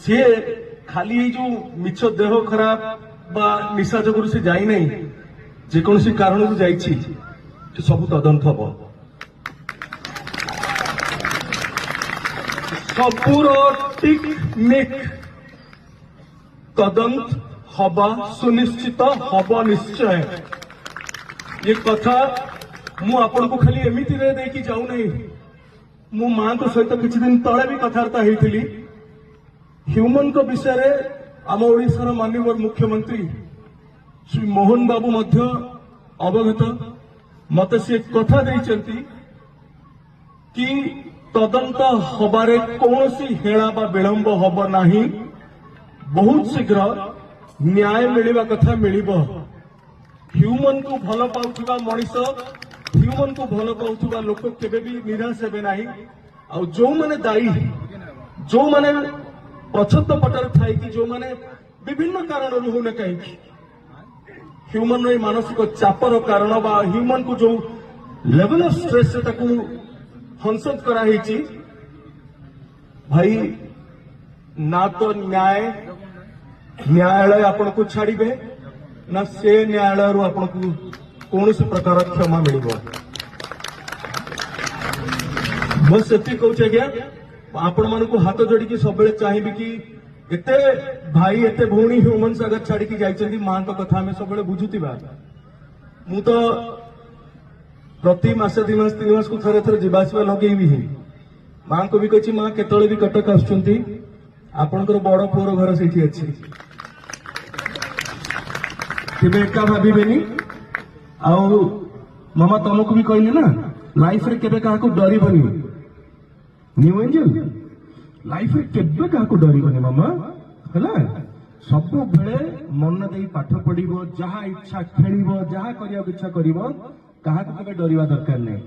सी खाली ये जो मिछ देह खराब बा निशा जोगुरु से जाई नहीं जेकोसी कारण को जाइछि सब तदंत हम सबूर टेक्निक तदंत हवा सुनिश्चित हवा निश्चय ये कथा मु आपण को खाली एमिति रे देकी जाऊ नहीं मो मां को सहित किछि दिन तळे भी कथार्ता हेतिली ह्यूमन को विषय रे आम ओडिशार माननीय मुख्यमंत्री श्री मोहन बाबू मध्य अवगत मते से कथा देइचंती कि तदंत हबारे कौनसी हेळा बा विलंब हब नाही बहुत शीघ्र न्याय मिलिबा कथा मिलिबो ह्यूमन को भल पाउथुबा मनीष ह्यूमन को भल पाउथुबा लोक केबे भी निराश हेबे नाही आ जो माने दायी जो माने पछत पटर थाई कि जो माने विभिन्न कारण होने कहीं ह्यूमन रे मानसिक चापर कारण बा ह्यूमन को जो लेवल ऑफ स्ट्रेस से ताकू हंसत करा हेची भाई ना तो न्यायालय आपण को छाड़िबे ना से न्यायालय रू आपण को कौन से प्रकार क्षमा मिलिबो बस सेति कहूछ गया आपण मन को हाथ जोड़ी की सब चाहिए कि एते भाई एते भौणी ह्यूमन सागर छाड़ी की जाइछंती मां को कथा में सब बुझुतिबा मु तो प्रति मासे 2 मास 3 मास को थरे थरे जीवासवा लगेबी ही मां को भी कहि मां केतळे भी कटक आछुंती आपनकर बड़ पुअर घर सेठी अछि केबे एका भाबिबेनी आउ मामा तुमको भी कहले ना लाइफ रे केबे काहा को डरिबनी न्यू एंजल लाइफ रे केबे काहा को डरिबनी मामा हला सब बेले मन देई पाठ पढ़िबो जहा इच्छा खेलिबो जहा करिया इच्छा करिबो काहा को केबे डरिबा दरकार नै।